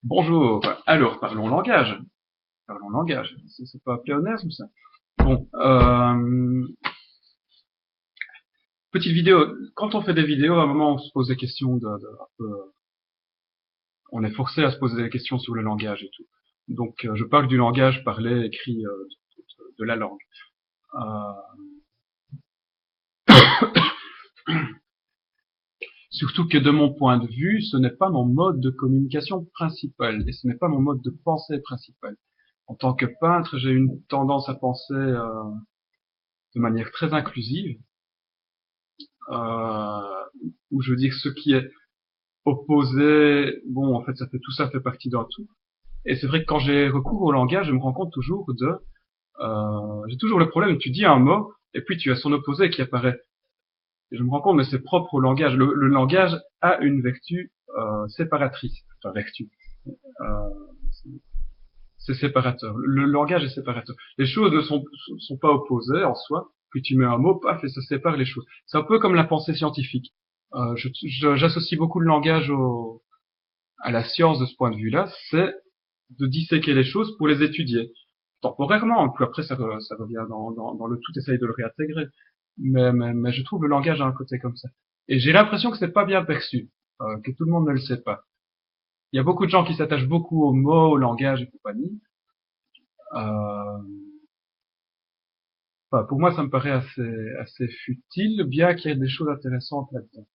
Bonjour. Alors, parlons langage. Parlons langage. C'est pas pléonasme, ou ça? Bon, petite vidéo. Quand on fait des vidéos, à un moment, on se pose des questions un peu, on est forcé à se poser des questions sur le langage et tout. Donc, je parle du langage parlé, écrit, de la langue. Euh, Surtout que de mon point de vue, ce n'est pas mon mode de communication principal et ce n'est pas mon mode de pensée principal. En tant que peintre, j'ai une tendance à penser de manière très inclusive, euh, où je veux dire ce qui est opposé, bon, en fait, tout ça fait partie d'un tout. Et c'est vrai que quand j'ai recours au langage, je me rends compte toujours j'ai toujours le problème, tu dis un mot, et puis tu as son opposé qui apparaît. Et je me rends compte, mais c'est propre au langage. Le langage a une vertu séparatrice. Enfin, vertu. Euh, c'est séparateur. Le langage est séparateur. Les choses ne sont pas opposées en soi. Puis tu mets un mot, paf, et ça sépare les choses. C'est un peu comme la pensée scientifique. J'associe beaucoup le langage à la science de ce point de vue-là, c'est de disséquer les choses pour les étudier temporairement. Puis après, ça revient dans le tout, essaye de le réintégrer. Mais je trouve le langage a un côté comme ça. Et j'ai l'impression que c'est pas bien perçu, que tout le monde ne le sait pas. Il y a beaucoup de gens qui s'attachent beaucoup aux mots, au langage et compagnie. Euh, enfin, pour moi, ça me paraît assez futile, bien qu'il y ait des choses intéressantes là-dedans.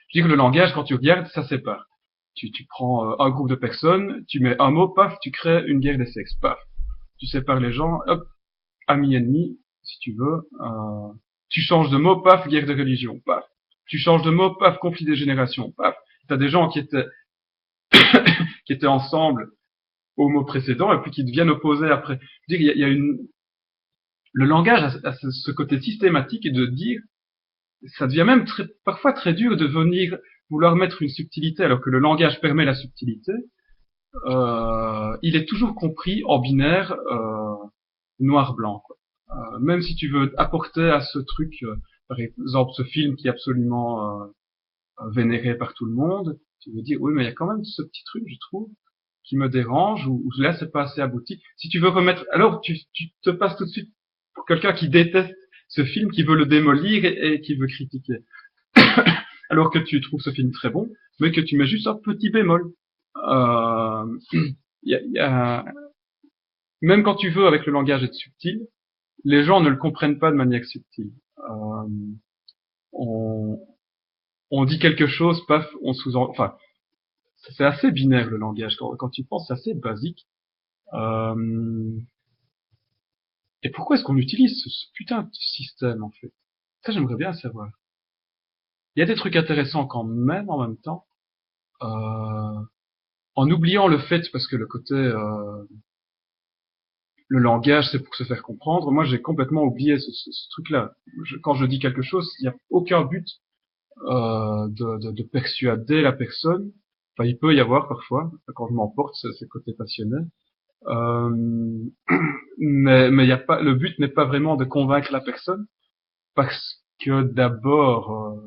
Je dis que le langage, quand tu regardes, ça sépare. Tu prends un groupe de personnes, tu mets un mot, paf, tu crées une guerre des sexes, paf. Tu sépares les gens, hop, amis ennemis, si tu veux. Tu changes de mot, paf, guerre de religion, paf. Tu changes de mot, paf, conflit des générations, paf. T'as des gens qui étaient ensemble au mot précédent et puis qui deviennent opposés après. Je veux dire, il y a le langage a ce côté systématique et de dire, ça devient même parfois très dur de venir vouloir mettre une subtilité alors que le langage permet la subtilité. Il est toujours compris en binaire noir-blanc. Même si tu veux apporter à ce truc, par exemple ce film qui est absolument vénéré par tout le monde, tu veux dire oui mais il y a quand même ce petit truc, je trouve, qui me dérange ou là c'est pas assez abouti. Si tu veux remettre, alors tu te passes tout de suite pour quelqu'un qui déteste ce film, qui veut le démolir et qui veut critiquer. Alors que tu trouves ce film très bon, mais que tu mets juste un petit bémol. Euh, y a, même quand tu veux avec le langage être subtil, les gens ne le comprennent pas de manière subtile. Euh, on, on dit quelque chose, paf, on enfin, c'est assez binaire le langage. Quand tu penses, c'est assez basique. Euh, et pourquoi est-ce qu'on utilise ce putain de système en fait? Ça, j'aimerais bien savoir. Il y a des trucs intéressants quand même en même temps, euh, en oubliant le fait parce que le côté le langage, c'est pour se faire comprendre. Moi, j'ai complètement oublié ce truc-là. Quand je dis quelque chose, il n'y a aucun but de persuader la personne. Enfin, il peut y avoir parfois, quand je m'emporte, c'est le côté passionné. Euh, mais il y a pas, le but n'est pas vraiment de convaincre la personne, parce que d'abord,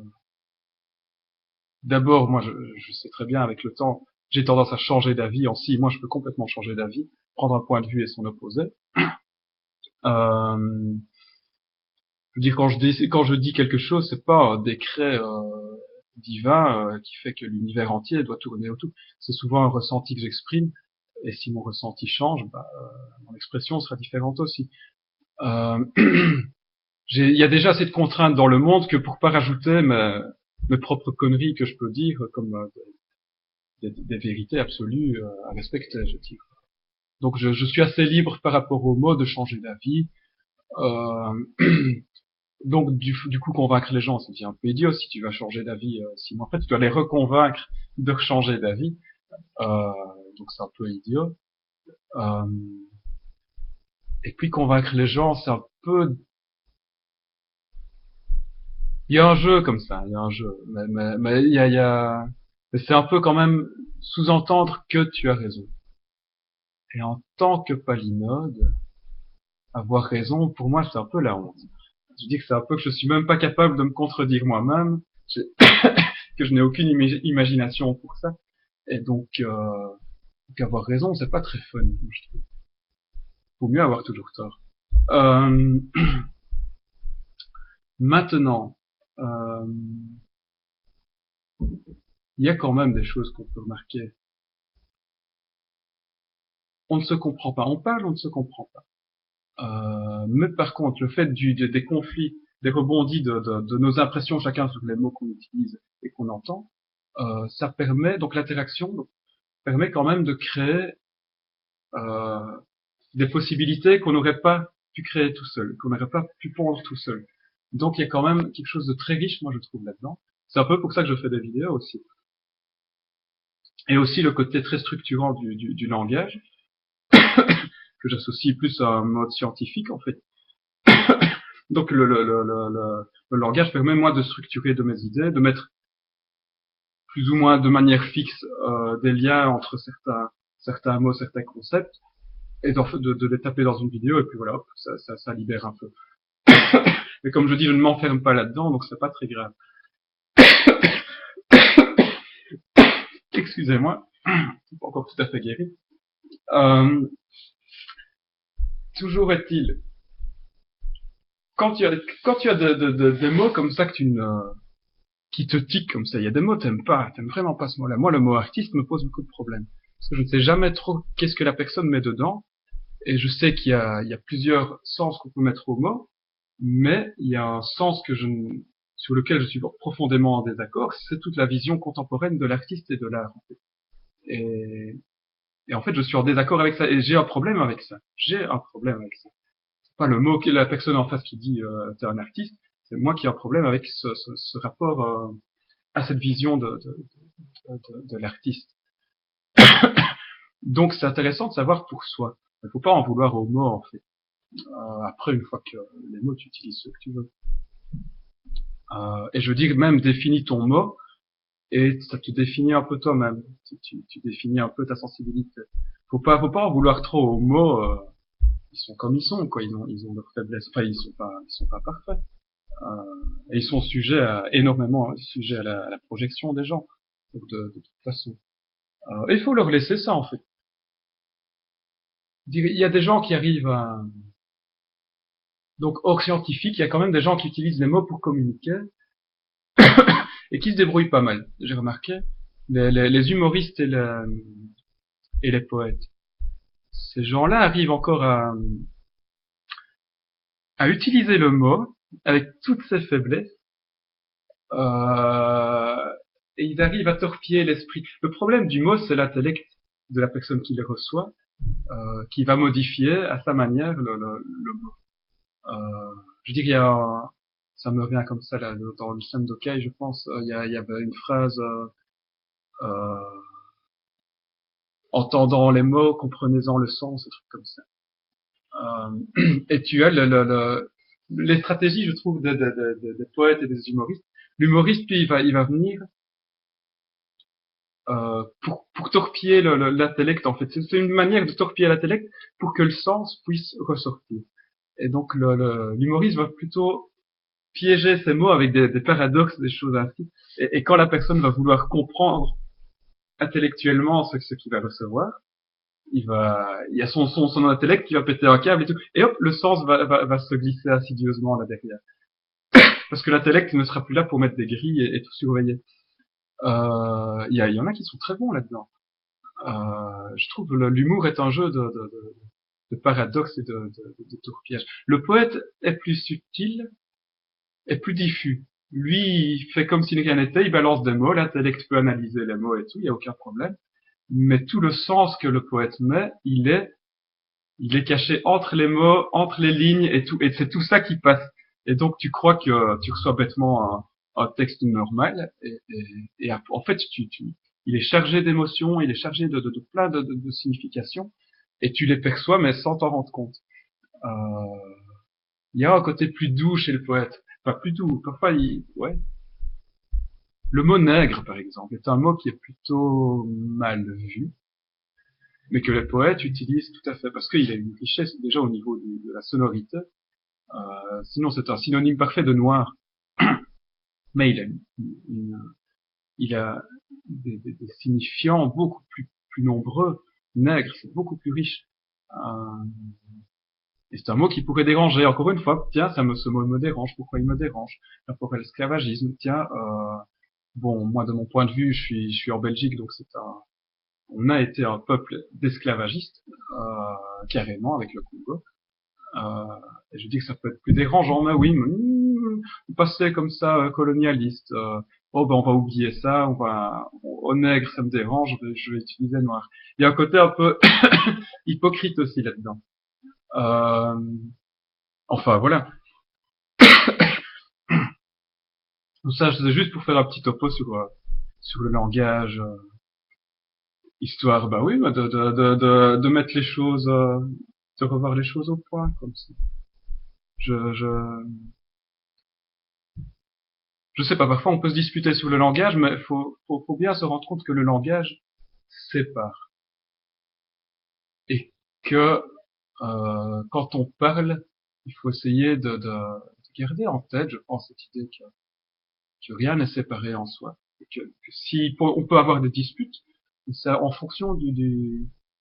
moi, je sais très bien avec le temps, j'ai tendance à changer d'avis. En 6 mois, je peux complètement changer d'avis, prendre un point de vue et son opposé. Euh, Je veux dire, quand je dis quelque chose, c'est pas un décret divin qui fait que l'univers entier doit tourner autour. C'est souvent un ressenti que j'exprime, et si mon ressenti change, bah, mon expression sera différente aussi. Euh, il y a déjà assez de contraintes dans le monde que pour pas rajouter mes propres conneries que je peux dire comme des vérités absolues à respecter, je dis. Donc je suis assez libre par rapport au mot de changer d'avis. Euh, Donc, du coup, convaincre les gens, c'est un peu idiot si tu vas changer d'avis. Si en fait, tu dois les reconvaincre de changer d'avis. Euh, donc, c'est un peu idiot. Euh, et puis, convaincre les gens, c'est un peu... Il y a un jeu comme ça, il y a un jeu. Mais mais c'est un peu quand même sous-entendre que tu as raison. Et en tant que palinode, avoir raison, pour moi, c'est un peu la honte. Je dis que c'est un peu que je suis même pas capable de me contredire moi-même, que je n'ai aucune imagination pour ça. Et donc avoir raison, c'est pas très fun, je trouve. Vaut mieux avoir toujours tort. Euh, Maintenant, euh, il y a quand même des choses qu'on peut remarquer. On ne se comprend pas. On parle, on ne se comprend pas. Mais par contre, le fait des conflits, des rebondis de nos impressions chacun sur les mots qu'on utilise et qu'on entend, ça permet, donc l'interaction permet quand même de créer euh, des possibilités qu'on n'aurait pas pu créer tout seul, qu'on n'aurait pas pu pondre tout seul. Donc il y a quand même quelque chose de très riche, moi je trouve, là-dedans. C'est un peu pour ça que je fais des vidéos aussi. Et aussi le côté très structurant du langage, que j'associe plus à un mode scientifique en fait. Donc le langage permet moi de structurer de mes idées, de mettre plus ou moins de manière fixe des liens entre certains mots, certains concepts, et de les taper dans une vidéo, et puis voilà, hop, ça libère un peu. Mais comme je dis, je ne m'enferme pas là-dedans, donc c'est pas très grave. Excusez-moi, c'est pas encore tout à fait guéri. Euh, Toujours est-il, quand tu as des mots comme ça qui te tiquent comme ça, il y a des mots t'aimes vraiment pas ce mot-là. Moi, le mot artiste me pose beaucoup de problèmes. Parce que je ne sais jamais trop qu'est-ce que la personne met dedans, et je sais il y a plusieurs sens qu'on peut mettre au mot, mais il y a un sens sur lequel je suis profondément en désaccord, c'est toute la vision contemporaine de l'artiste et de l'art. En fait. Et en fait, je suis en désaccord avec ça, et j'ai un problème avec ça. J'ai un problème avec ça. C'est pas le mot que la personne en face qui dit t'es un artiste, c'est moi qui ai un problème avec ce rapport à cette vision de l'artiste. Donc c'est intéressant de savoir pour soi. Il ne faut pas en vouloir aux mots en fait. Après, une fois que les mots, tu utilises ce que tu veux. Et je veux dire, même définis ton mot, et ça te définit un peu toi-même. Tu définis un peu ta sensibilité. Faut pas en vouloir trop aux mots. Ils sont comme ils sont, quoi. Ils ont leurs faiblesses. Enfin, ils sont pas parfaits. Et ils sont sujets à la projection des gens. Donc de toute façon. Et il faut leur laisser ça, en fait. Il y a des gens qui arrivent à, donc hors scientifique, il y a quand même des gens qui utilisent les mots pour communiquer et qui se débrouillent pas mal. J'ai remarqué les humoristes et les poètes. Ces gens-là arrivent encore à utiliser le mot avec toutes ses faiblesses et ils arrivent à torpiller l'esprit. Le problème du mot, c'est l'intellect de la personne qui le reçoit, qui va modifier à sa manière le mot. Je dis qu'il y a, ça me revient comme ça là, dans le scène d'Okai, je pense, il y avait une phrase euh, entendant les mots, comprenez-en le sens, un truc comme ça. Et tu as les stratégies, je trouve, des poètes et des humoristes. L'humoriste, lui, il va venir pour torpiller l'intellect, en fait. C'est une manière de torpiller l'intellect pour que le sens puisse ressortir. Et donc l'humoriste va plutôt piéger ces mots avec des paradoxes, des choses ainsi. Et quand la personne va vouloir comprendre intellectuellement ce qu'il va recevoir, il y a son intellect qui va péter un câble et tout. Et hop, le sens va se glisser insidieusement là derrière. Parce que l'intellect ne sera plus là pour mettre des grilles et tout surveiller. Il y en a qui sont très bons là-dedans. Je trouve l'humour est un jeu de paradoxe et de tourpiège. Le poète est plus subtil, est plus diffus. Lui, il fait comme si rien n'était, il balance des mots, l'intellect peut analyser les mots et tout, il n'y a aucun problème. Mais tout le sens que le poète met, il est caché entre les mots, entre les lignes et tout, et c'est tout ça qui passe. Et donc tu crois que tu reçois bêtement un texte normal, et en fait il est chargé d'émotions, il est chargé de plein de significations, et tu les perçois mais sans t'en rendre compte. Euh, il y a un côté plus doux chez le poète, enfin plus doux. Parfois, ouais. Le mot nègre, par exemple, est un mot qui est plutôt mal vu, mais que les poètes utilisent tout à fait parce qu'il a une richesse déjà au niveau de la sonorité. Sinon, c'est un synonyme parfait de noir. Mais il a il a des signifiants beaucoup plus nombreux. Nègre, c'est beaucoup plus riche. Euh, et c'est un mot qui pourrait déranger. Encore une fois, tiens, ce mot me dérange. Pourquoi il me dérange? Pourquoi l'esclavagisme? Tiens, bon, moi de mon point de vue, je suis en Belgique, donc on a été un peuple d'esclavagistes, carrément avec le Congo. Et je dis que ça peut être plus dérangeant, mais oui, passer comme ça colonialiste. Oh ben on va oublier ça, au nègre ça me dérange, je vais utiliser noir. Il y a un côté un peu hypocrite aussi là-dedans. Euh, enfin voilà. Tout ça, c'est juste pour faire un petit topo sur le langage, histoire, bah oui, de mettre les choses, de revoir les choses au point, comme ça. Je, je, je sais pas, parfois on peut se disputer sur le langage, mais faut bien se rendre compte que le langage sépare. Et que, quand on parle, il faut essayer de garder en tête, je pense, cette idée que rien n'est séparé en soi. Et que si on peut avoir des disputes, c'est en fonction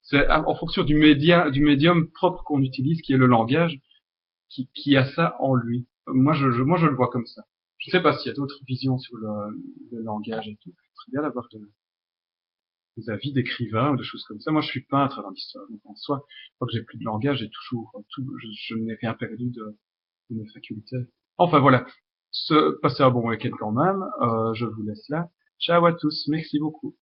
c'est en fonction du médium propre qu'on utilise, qui est le langage, qui a ça en lui. Moi, je le vois comme ça. Je sais pas s'il y a d'autres visions sur le langage et tout. C'est très bien d'avoir des avis d'écrivains ou des choses comme ça. Moi, je suis peintre dans l'histoire. Donc, en soi, une fois que j'ai plus de langage, j'ai toujours je n'ai rien perdu de mes facultés. Enfin, voilà. Passez un bon week-end quand même. Je vous laisse là. Ciao à tous. Merci beaucoup.